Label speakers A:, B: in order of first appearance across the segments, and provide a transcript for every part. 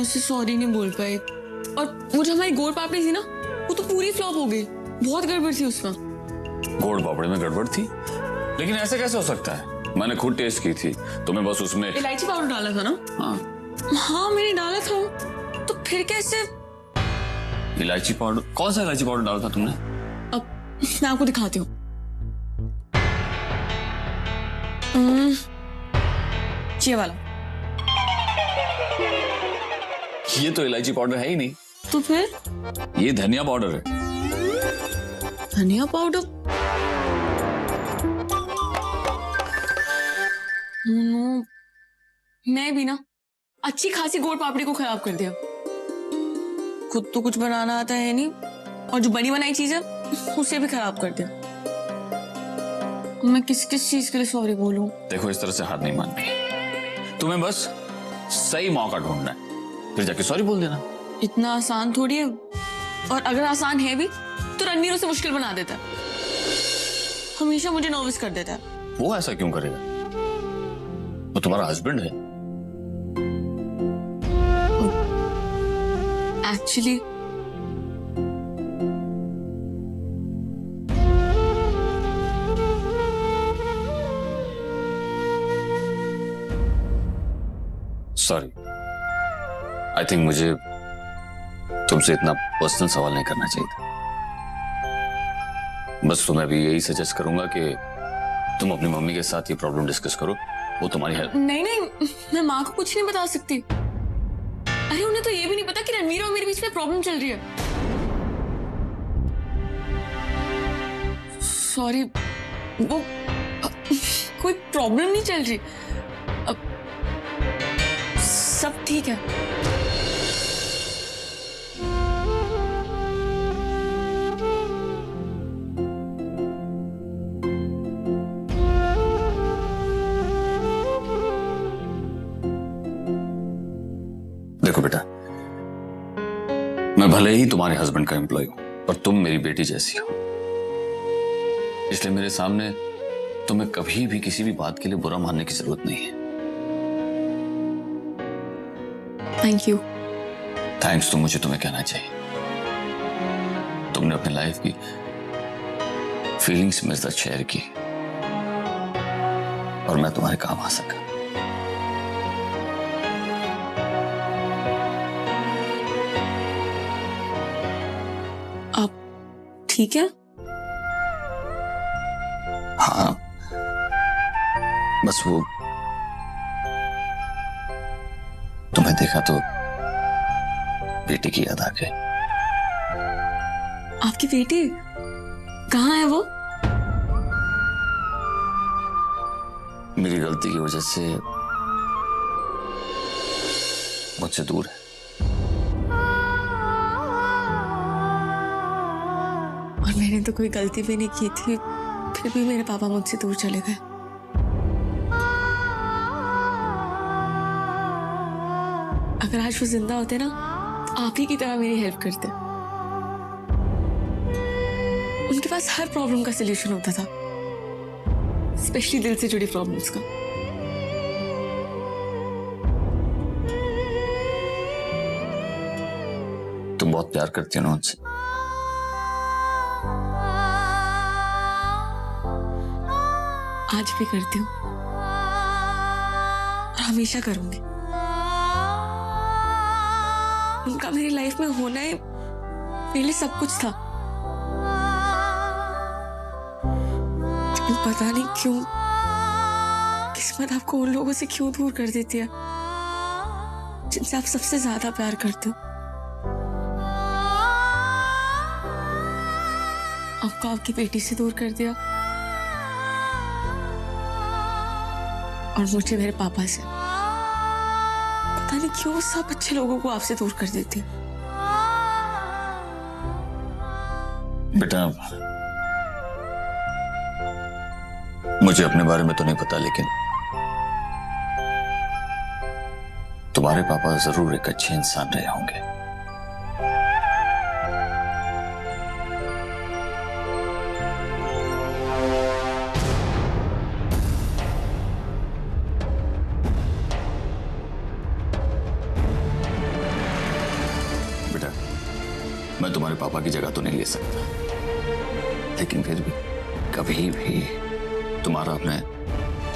A: मुझसे सॉरी नहीं बोल पाए, और वो जो हमारी गोल पापड़ी थी ना, वो तो पूरी फ्लॉप हो गई। बहुत गड़बड़ थी उसमें।
B: गोल पापड़ी में गड़बड़ थी? लेकिन ऐसे कैसे हो सकता है? मैंने खुद टेस्ट की थी, तो मैं बस उसमें
A: इलायची पाउडर डाला था ना? हाँ मैंने डाला था, तो फिर कैसे?
B: इलायची पाउडर? कौन सा इलायची पाउडर डाला था तुमने?
A: अब मैं आपको दिखाती हूँ। ये वाला।
B: ये तो इलायची पाउडर है ही नहीं।
A: तो फिर?
B: ये धनिया पाउडर है।
A: धनिया पाउडर? नो, मैं भी ना अच्छी खासी गोल पापड़ी को खराब कर दिया। खुद तो कुछ बनाना आता है नहीं, और जो बनी बनाई चीज है उसे भी खराब कर दिया। मैं किस किस चीज के लिए सॉरी बोलूं?
B: देखो, इस तरह से हाथ नहीं माननी। तुम्हें बस सही मौका ढूंढना है, फिर जाके सॉरी बोल देना।
A: इतना आसान थोड़ी है, और अगर आसान है भी तो रणवीर उसे मुश्किल बना देता है। हमेशा मुझे नर्वस कर देता है।
B: वो ऐसा क्यों करेगा? वो तुम्हारा हस्बैंड है।
A: एक्चुअली
B: सॉरी, आई थिंक मुझे तुमसे इतना पर्सनल सवाल नहीं करना चाहिए था। बस तुम्हें अभी यही सजेस्ट करूंगा कि तुम अपनी मम्मी के साथ ये प्रॉब्लम डिस्कस करो, वो तुम्हारी हेल्प।
A: नहीं नहीं, मैं माँ को कुछ नहीं बता सकती। अरे उन्हें तो ये भी नहीं पता कि रणवीर और मेरे बीच में प्रॉब्लम चल रही है। सॉरी, वो कोई प्रॉब्लम नहीं चल रही, सब ठीक है।
B: देखो बेटा, मैं भले ही तुम्हारे हस्बैंड का एम्प्लॉय हूं, पर तुम मेरी बेटी जैसी हो, इसलिए मेरे सामने तुम्हें कभी भी किसी भी बात के लिए बुरा मानने की जरूरत नहीं है।
A: Thank you.
B: थैंक्स तो मुझे तुम्हें कहना चाहिए। तुमने अपनी लाइफ की फीलिंग्स मेरे साथ शेयर की, और मैं तुम्हारे काम आ सका।
A: आप ठीक है?
B: हाँ, बस वो तुम्हें देखा तो बेटी की याद आ गई।
A: आपकी बेटी कहाँ है वो?
B: मेरी गलती की वजह से मुझसे दूर है।
A: और मैंने तो कोई गलती भी नहीं की थी, फिर भी मेरे पापा मुझसे दूर चले गए। अगर आज वो जिंदा होते ना, आप ही की तरह मेरी हेल्प करते। उनके पास हर प्रॉब्लम का सलूशन होता था, स्पेशली दिल से जुड़ी प्रॉब्लम्स का।
B: तुम बहुत प्यार करती हो ना उनसे।
A: आज भी करती हूँ, और हमेशा करूंगी। उनका मेरी लाइफ में होना ही मेरे लिए सब कुछ था। लेकिन पता नहीं क्यों किस्मत आपको उन लोगों से क्यों दूर कर देती है जिनसे आप सबसे ज्यादा प्यार करते हो। आपको आपकी बेटी से दूर कर दिया, और मुझे मेरे पापा से। पता नहीं क्यों सब अच्छे लोगों को आपसे दूर कर देती है।
B: बेटा, मुझे अपने बारे में तो नहीं पता, लेकिन तुम्हारे पापा जरूर एक अच्छे इंसान रहे होंगे। तुम्हारे पापा की जगह तो नहीं ले सकता, लेकिन फिर भी कभी भी तुम्हारा अपने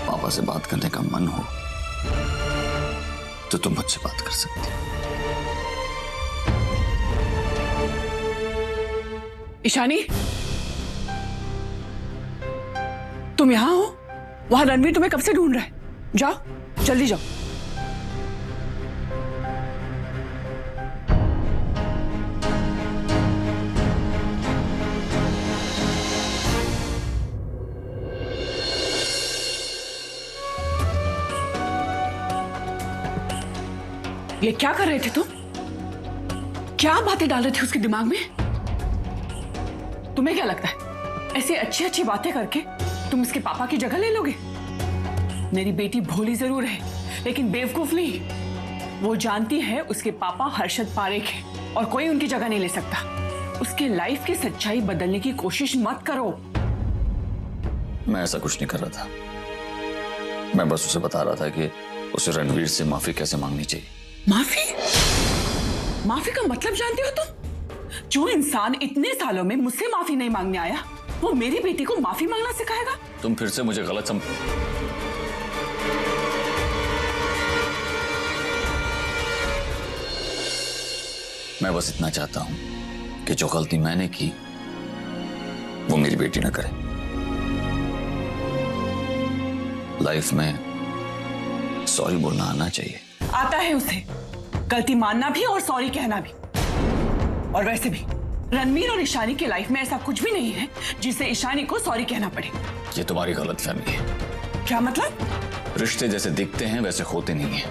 B: पापा से बात करने का मन हो तो तुम मुझसे बात कर सकते हो।
C: ईशानी, तुम यहां हो? वहां रणवीर तुम्हें कब से ढूंढ रहा है। जाओ, जल्दी जाओ। ये क्या कर रहे थे तुम? क्या बातें डाल रहे थे उसके दिमाग में? तुम्हें क्या लगता है ऐसी अच्छी अच्छी बातें करके तुम इसके पापा की जगह ले लोगे? मेरी बेटी भोली जरूर है लेकिन बेवकूफ नहीं। वो जानती है उसके पापा हर्षद पारेख है और कोई उनकी जगह नहीं ले सकता। उसके लाइफ की सच्चाई बदलने की कोशिश मत करो।
B: मैं ऐसा कुछ नहीं कर रहा था, मैं बस उसे बता रहा था कि उसे रणवीर से माफी कैसे मांगनी चाहिए।
C: माफी? माफी का मतलब जानते हो तुम? जो इंसान इतने सालों में मुझसे माफी नहीं मांगने आया वो मेरी बेटी को माफी मांगना सिखाएगा?
B: तुम फिर से मुझे गलत मैं बस इतना चाहता हूं कि जो गलती मैंने की वो मेरी बेटी ना करे। लाइफ में सॉरी बोलना आना चाहिए।
C: आता है उसे, गलती मानना भी और सॉरी कहना भी। और वैसे भी रणवीर और ईशानी की लाइफ में ऐसा कुछ भी नहीं है जिसे ईशानी को सॉरी कहना पड़े।
B: ये तुम्हारी गलतफहमी है।
C: क्या मतलब?
B: रिश्ते जैसे दिखते हैं वैसे होते नहीं हैं।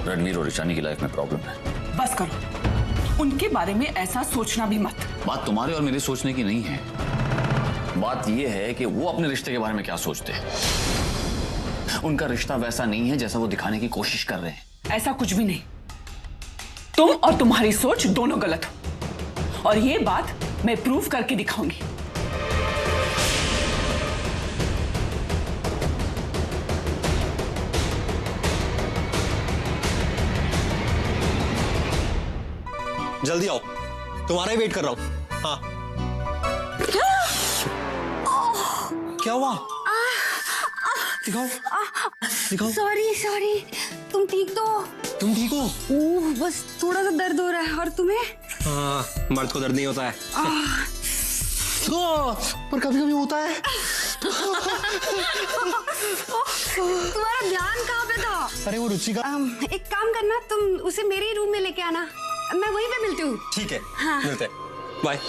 B: रणवीर और ईशानी की लाइफ में प्रॉब्लम है।
C: बस करो, उनके बारे में ऐसा सोचना भी मत।
B: बात तुम्हारे और मेरे सोचने की नहीं है, बात यह है कि वो अपने रिश्ते के बारे में क्या सोचते हैं। उनका रिश्ता वैसा नहीं है जैसा वो दिखाने की कोशिश कर रहे हैं।
C: ऐसा कुछ भी नहीं। तुम और तुम्हारी सोच दोनों गलत हो और ये बात मैं प्रूव करके दिखाऊंगी।
D: जल्दी आओ, तुम्हारा ही वेट कर रहा हूं। हाँ, क्या हुआ? दिखाओ दिखाओ।
E: सॉरी, तुम ठीक तो?
D: तुम ठीक हो?
E: ओह, बस थोड़ा सा दर्द हो रहा है। और तुम्हें?
D: हाँ, मर्द को दर्द नहीं होता है। पर कभी कभी होता है।
E: तुम्हारा ध्यान कहाँ पे था?
D: अरे वो रुचि का।
E: एक काम करना, तुम उसे मेरे ही रूम में लेके आना, मैं वहीं पे मिलती हूँ।
D: ठीक है,
E: हाँ।
D: मिलते हैं, बाय।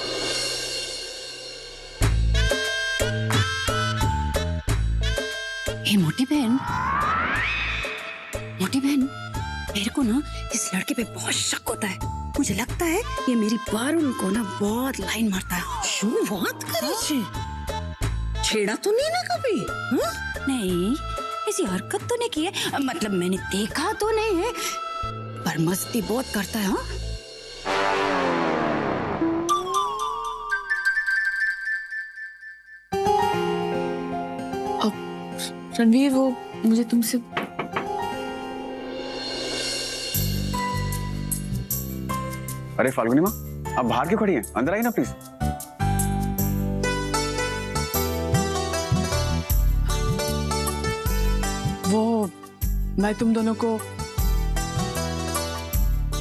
E: मोटी बहन, मेरे को ना इस लड़के पे बहुत शक होता है। मुझे लगता है ये मेरी पारुल को ना बहुत लाइन मारता है।
F: શું વાત કરે છે? छेड़ा तो नहीं ना कभी? हाँ?
E: नहीं, ऐसी हरकत तो नहीं की है, मतलब मैंने देखा तो नहीं है, पर मस्ती बहुत करता है। हाँ,
A: रणवीर, वो मुझे तुमसे
G: अरे फाल्गुनी माँ, आप बाहर क्यों खड़ी हैं? अंदर आइए ना प्लीज।
C: वो मैं तुम दोनों को,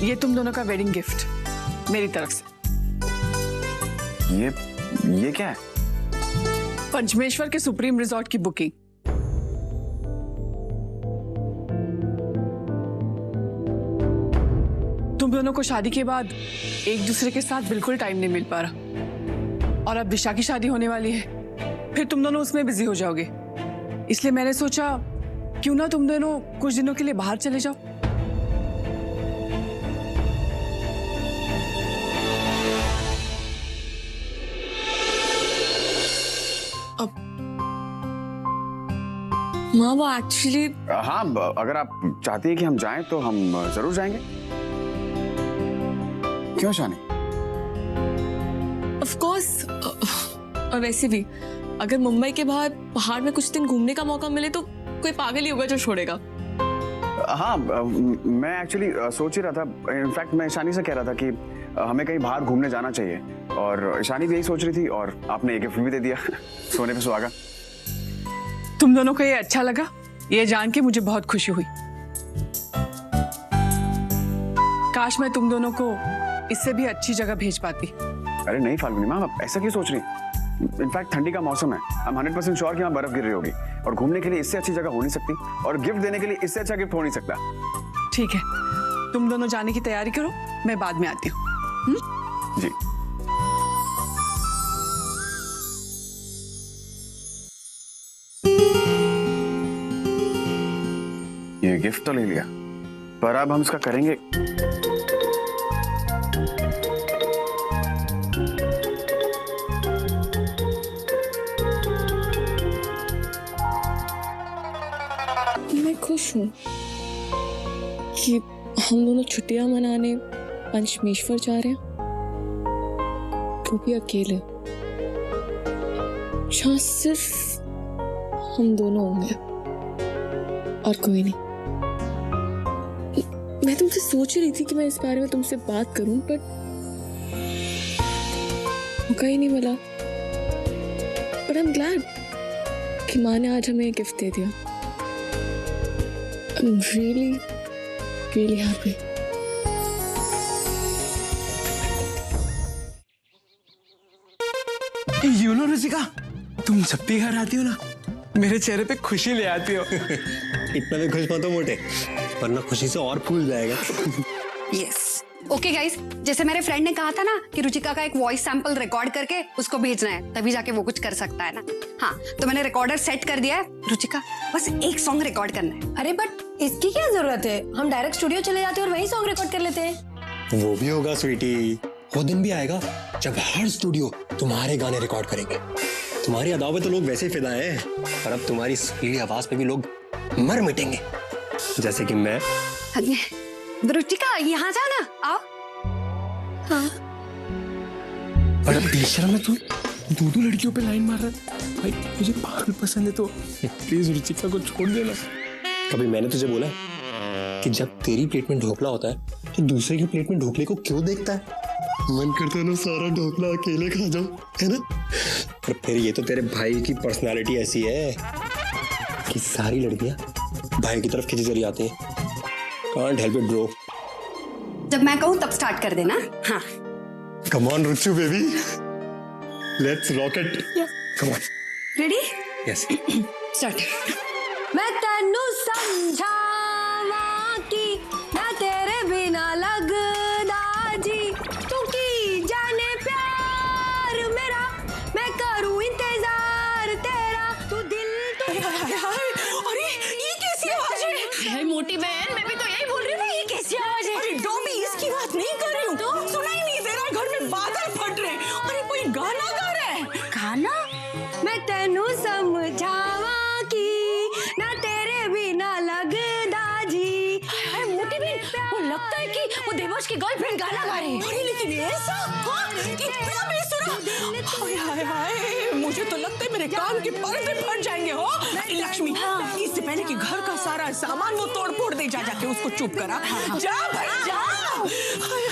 C: ये तुम दोनों का वेडिंग गिफ्ट मेरी तरफ से।
G: ये क्या है?
C: पंचमेश्वर के सुप्रीम रिजॉर्ट की बुकिंग। तुम दोनों को शादी के बाद एक दूसरे के साथ बिल्कुल टाइम नहीं मिल पा रहा और अब दिशा की शादी होने वाली है, फिर तुम दोनों उसमें बिजी हो जाओगे। इसलिए मैंने सोचा क्यों ना तुम दोनों कुछ दिनों के लिए बाहर चले जाओ।
A: माँ, वो एक्चुअली
G: हाँ, अगर आप चाहती हैं कि हम जाएं तो हम जरूर जाएंगे। क्यों शानी?
A: Of course. और वैसे भी अगर मुंबई के बाहर पहाड़ में कुछ दिन घूमने का मौका मिले तो कोई पागल ही होगा जो छोड़ेगा।
G: हाँ मैं एक्चुअली सोच ही रहा था, इनफैक्ट मैं ईशानी से कह रहा था कि हमें कहीं बाहर घूमने जाना चाहिए, और ईशानी भी यही सोच रही थी, और आपने एक गिफ्ट भी दे दिया सोने पे सुहागा।
C: तुम दोनों को ये अच्छा लगा, ये जान के मुझे बहुत खुशी हुई। काश मैं तुम दोनों को इससे भी अच्छी जगह भेज पाती।
G: अरे नहीं फाल्गुनी मैम, आप ऐसा क्यों सोच रही हैं? इनफैक्ट ठंडी का मौसम है, I'm 100% श्योर कि यहाँ बर्फ गिर रही होगी, और घूमने के लिए इससे अच्छी जगह हो नहीं सकती, और गिफ्ट देने के लिए इससे अच्छा गिफ्ट हो नहीं सकता।
C: ठीक है, तुम दोनों जाने की तैयारी करो, मैं बाद में आती हूँ।
G: जी। ये गिफ्ट तो ले लिया, पर अब हम इसका करेंगे।
A: मैं खुश हूँ कि हम दोनों छुट्टियां मनाने पंचमेश्वर जा रहे हैं, वो भी अकेले, जहाँ सिर्फ हम दोनों होंगे और कोई नहीं। मैं तुमसे सोच रही थी कि मैं इस बारे में तुमसे बात करूं, पर मौका ही नहीं मिला। बट आई एम ग्लैड कि माँ ने आज हमें गिफ्ट दे दिया। I'm really happy.
H: You know Ruchika, तुम जब भी घर आती हो ना, मेरे चेहरे पे खुशी ले आती हो।
D: इतना भी खुश मत हो मोटे, वरना खुशी से और फूल जाएगा।
E: यस ओके गाइस, जैसे मेरे फ्रेंड ने कहा था ना कि रुचिका का एक वॉइस सैंपल रिकॉर्ड करके उसको भेजना है, तभी जाके वो कुछ कर सकता है ना। हाँ, तो मैंने रिकॉर्डर सेट कर दिया है। रुचिका, बस एक सॉन्ग रिकॉर्ड करना है।
F: अरे बट इसकी क्या जरूरत है? हम डायरेक्ट स्टूडियो चले जाते हैं और वहीं सॉन्ग रिकॉर्ड कर लेते हैं।
D: वो भी होगा स्वीटी, वो दिन भी आएगा जब हर स्टूडियो तुम्हारे गाने रिकॉर्ड करेंगे। तुम्हारी अदाओं पे तो लोग वैसे ही फिदा हैं, पर अब तुम्हारी सुरीली आवाज पे भी लोग मर मिटेंगे, जैसे कि मैं।
E: रुचिका, यहाँ जाना, आओ। हाँ।
H: बड़ा बेशर्म है तू, दो लड़कियों पे लाइन मार रहा है। भाई मुझे पागल पसंद है तो प्लीज रुचिका को छोड़ देना।
D: कभी मैंने तुझे बोला है कि जब तेरी प्लेट में ढोकला होता है तो दूसरे की प्लेट में ढोकले को क्यों देखता है? मन करता है ना सारा ढोकला अकेले खा जाऊं, है ना? पर फिर ये तो तेरे भाई की पर्सनालिटी ऐसी है कि सारी लड़कियां भाई की तरफ खिंची चली आती हैं। Can't help it, bro.
E: जब मैं कहूँ तब स्टार्ट कर देना। हाँ।
D: Come on, Ruchu baby, let's rock it. Come on.
E: Ready?
D: Yes.
E: Start.
F: मैं तेनू समझावा कि मैं तेरे बिना लगदा जी, तू की जाने प्यार मेरा, मैं करूँ इंतजार तेरा, तू दिल तू।
C: अरे ये कैसी आवाज है?
A: अरे मोटी बहन, मैं भी तो यही बोल रही थी, ये कैसी आवाज है?
C: अरे डॉबी, इसकी बात नहीं कर रही हूँ। तो सुना ही नहीं दे रहा, घर में बादल फट रहे। अरे कोई गाना गा रहा है।
F: गाना? मैं तेनू समझावा कि ना तेरे बिना लगदा जी। अरे मोटी बहन, वो लगता है कि वो देवांश की गर्लफ्रेंड गाना गा रही है।
C: अरे लेकिन ऐसा, हाँ, इतना बेसुरा। हाय हाय हाय, मुझे तो लगता है मेरे कान के पर्दे फट जाएंगे। हो लक्ष्मी, इससे पहले कि घर का सारा सामान वो तोड़ फोड़ दे, जा जाके उसको चुप करा। जा भाई जा। हाय